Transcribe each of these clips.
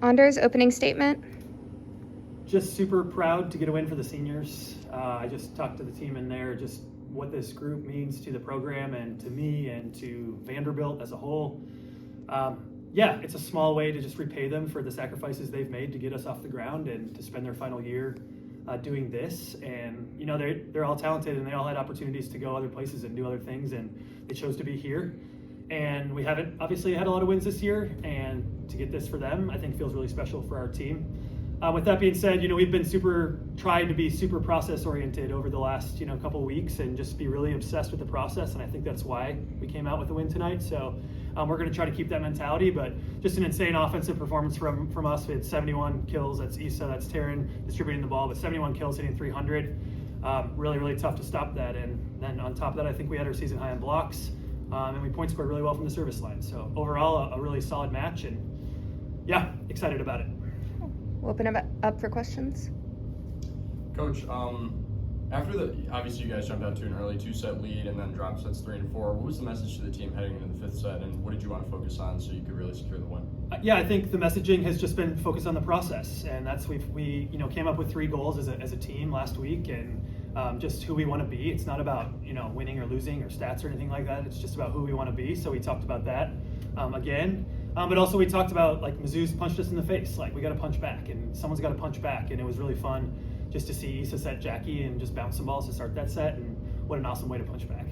Anders, opening statement. Just super proud to get a win for the seniors. I just talked to the team in there, just what this group means to the program and to me and to Vanderbilt as a whole. Yeah, it's a small way to just repay them for the sacrifices they've made to get us off the ground and to spend their final year doing this. And you know, they're all talented and they all had opportunities to go other places and do other things, and they chose to be here. And we haven't obviously had a lot of wins this year, and to get this for them, I think feels really special for our team. With that being said, you know, we've been tried to be super process oriented over the last, you know, couple of weeks and just be really obsessed with the process. And I think that's why we came out with a win tonight. So we're going to try to keep that mentality, but just an insane offensive performance from us. We had 71 kills. That's Issa, that's Taryn distributing the ball, but 71 kills, hitting 300. Really, really tough to stop that. And then on top of that, I think we had our season high in blocks, and we point scored really well from the service line. So overall, a really solid match, and yeah, excited about it. We'll open it up for questions. Coach, after obviously you guys jumped out to an early 2-set lead and then dropped sets 3 and 4. What was the message to the team heading into the 5th set, and what did you want to focus on so you could really secure the win? Yeah, I think the messaging has just been focused on the process, and that's we you know came up with 3 goals as a team last week, and just who we want to be. It's not about, you know, winning or losing or stats or anything like that. It's just about who we want to be. So we talked about that again. But also we talked about, like, Mizzou's punched us in the face. Like, we got to punch back, and someone's got to punch back. And it was really fun just to see Issa set Jackie and just bounce some balls to start that set. And what an awesome way to punch back.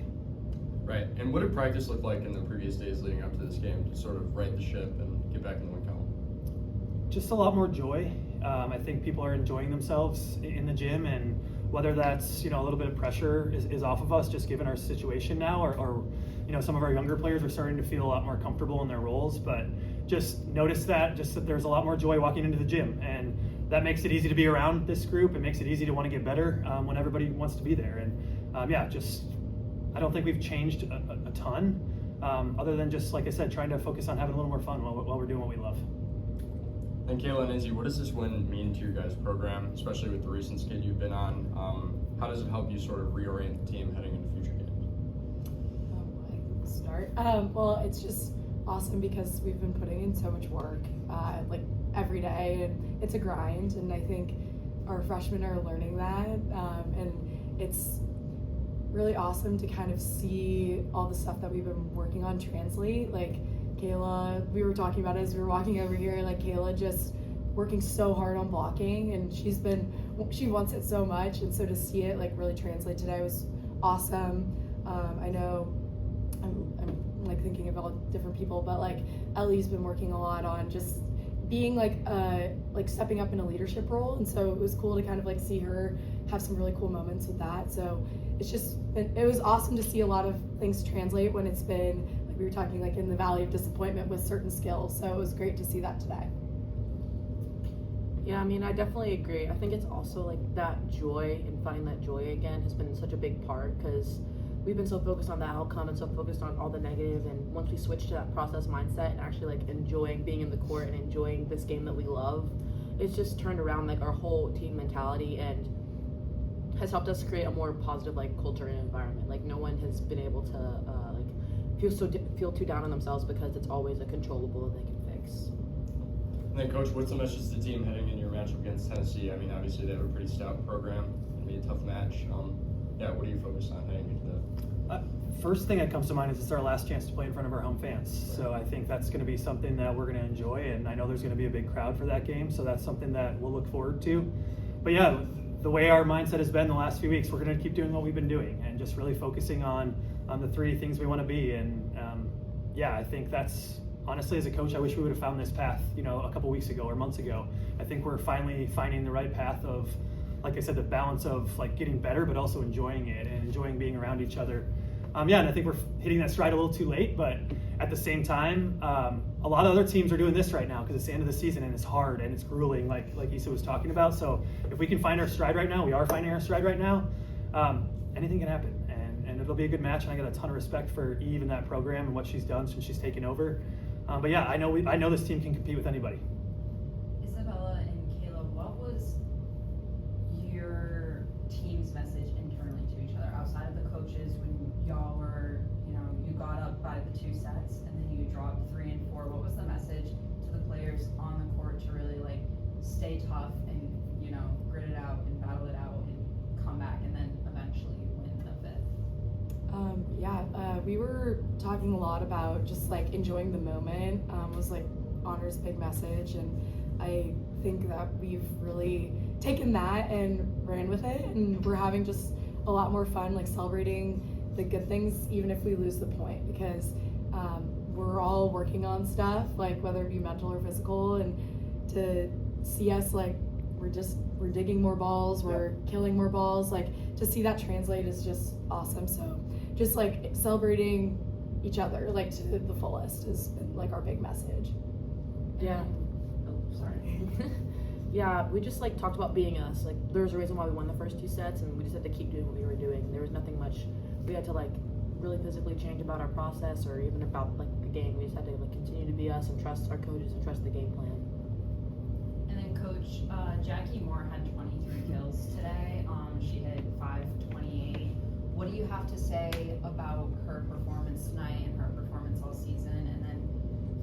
Right. And what did practice look like in the previous days leading up to this game to sort of right the ship and get back in the win column? Just a lot more joy. I think people are enjoying themselves in the gym, and whether that's, you know, a little bit of pressure is off of us just given our situation now, or you know, some of our younger players are starting to feel a lot more comfortable in their roles, but just notice that there's a lot more joy walking into the gym, and that makes it easy to be around this group. It makes it easy to want to get better when everybody wants to be there. And yeah, just I don't think we've changed a ton, other than just, like I said, trying to focus on having a little more fun while we're doing what we love. And Kayla and Izzy, what does this win mean to your guys' program, especially with the recent skid you've been on? How does it help you sort of reorient the team heading into future games? Well, it's just awesome because we've been putting in so much work, like every day, and it's a grind. And I think our freshmen are learning that, and it's really awesome to kind of see all the stuff that we've been working on translate. Like Kayla, we were talking about it as we were walking over here, like Kayla just working so hard on blocking, and she wants it so much, and so to see it like really translate today was awesome. I know I'm like thinking about different people, but like Ellie's been working a lot on just being like stepping up in a leadership role, and so it was cool to kind of like see her have some really cool moments with that. So it was awesome to see a lot of things translate when it's been, like we were talking, like in the valley of disappointment with certain skills. So it was great to see that today. Yeah, I mean, I definitely agree. I think it's also like that joy, and finding that joy again has been such a big part, because we've been so focused on the outcome and so focused on all the negative, and once we switch to that process mindset and actually like enjoying being in the court and enjoying this game that we love, it's just turned around like our whole team mentality and has helped us create a more positive like culture and environment. Like no one has been able to feel too down on themselves because it's always a controllable that they can fix. And then, Coach, what's the message to the team heading into your matchup against Tennessee? I mean, obviously they have a pretty stout program. It'll be a tough match. Yeah, what are you focused on heading into that? First thing that comes to mind is it's our last chance to play in front of our home fans. So I think that's going to be something that we're going to enjoy, and I know there's going to be a big crowd for that game, so that's something that we'll look forward to. But yeah, the way our mindset has been the last few weeks, we're going to keep doing what we've been doing and just really focusing on the 3 things we want to be. And yeah, I think that's, honestly, as a coach, I wish we would have found this path, you know, a couple weeks ago or months ago. I think we're finally finding the right path of, like I said, the balance of like getting better, but also enjoying it and enjoying being around each other. Yeah, and I think we're hitting that stride a little too late, but at the same time, a lot of other teams are doing this right now because it's the end of the season and it's hard and it's grueling, like Issa was talking about. So if we can find our stride right now, we are finding our stride right now, anything can happen. And it'll be a good match, and I got a ton of respect for Eve and that program and what she's done since she's taken over. But yeah, I know this team can compete with anybody. Isabella and Kayla, what was your team's message internally to each other outside of the coaches when y'all were, you got up by the 2 sets and then you dropped 3 and 4? What was the message to the players on the court to really tough and, you know, grit it out and battle it out and come back and then eventually win the fifth? We were talking a lot about just like enjoying the moment, was like Honor's big message, and I think that we've really taken that and ran with it, and we're having just a lot more fun like celebrating the good things even if we lose the point, because we're all working on stuff, like whether it be mental or physical, and to see us like we're digging more balls, we're killing more balls, like to see that translate is just awesome. So just like celebrating each other like to the fullest has been like our big message. Yeah. Oh, sorry. Yeah, we just like talked about being us. Like there was a reason why we won the first 2 sets, and we just had to keep doing what we were doing. There was nothing much we had to like really physically change about our process or even about like the game. We just had to like continue to be us and trust our coaches and trust the game plan. And then Coach Jackie Moore had 23 kills today. She hit 528. What do you have to say about her performance tonight and her performance all season? And then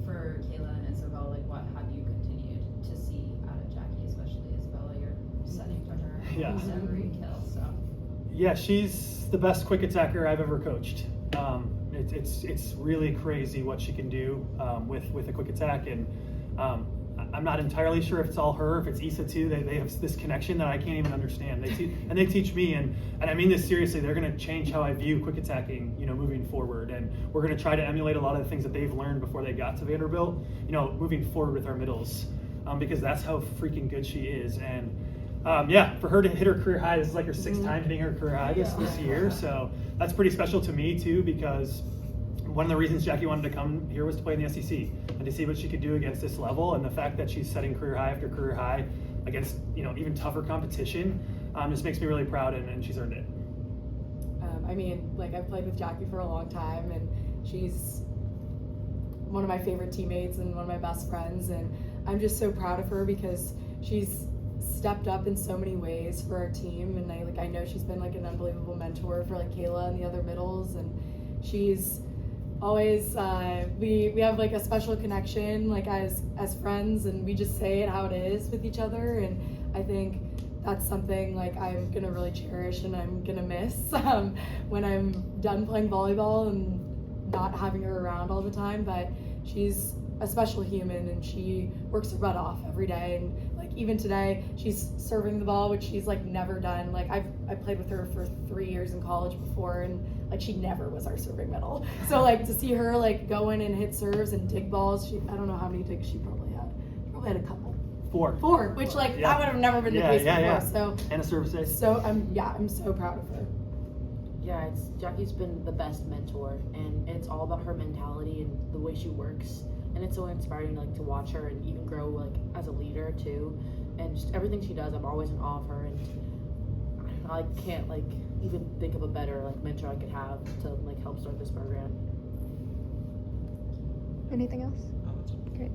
for Kayla and Isabella, like what have you continued to see out of Jackie, especially Isabella? You're setting to her every kill. So Yeah, she's the best quick attacker I've ever coached. It's really crazy what she can do with a quick attack, and I'm not entirely sure if it's all her, if it's Issa too. They have this connection that I can't even understand. They teach me, and I mean this seriously. They're going to change how I view quick attacking, you know, moving forward, and we're going to try to emulate a lot of the things that they've learned before they got to Vanderbilt, you know, moving forward with our middles, because that's how freaking good she is. And for her to hit her career high, this is like her 6th time hitting her career high this year, so that's pretty special to me too, because one of the reasons Jackie wanted to come here was to play in the SEC and to see what she could do against this level, and the fact that she's setting career high after career high against, you know, even tougher competition just makes me really proud, and she's earned it. I mean, like I've played with Jackie for a long time, and she's one of my favorite teammates and one of my best friends, and I'm just so proud of her because she's stepped up in so many ways for our team, and I know she's been like an unbelievable mentor for like Kayla and the other middles, and she's always we have like a special connection like as friends, and we just say it how it is with each other, and I think that's something like I'm gonna really cherish and I'm gonna miss when I'm done playing volleyball and not having her around all the time. But she's a special human, and she works her butt off every day, and like even today she's serving the ball, which she's like never done. Like I played with her for 3 years in college before, and like she never was our serving middle. So like to see her like go in and hit serves and dig balls, I don't know how many digs she probably had. She probably had a couple. 4, which like that would have never been the case before. So and a service ace. So I'm so proud of her. Yeah, Jackie's been the best mentor, and it's all about her mentality and the way she works, and it's so inspiring like to watch her and even grow like as a leader too, and just everything she does, I'm always in awe of her, and I can't like even think of a better like mentor I could have to like help start this program. Anything else? Oh, that's it. Great.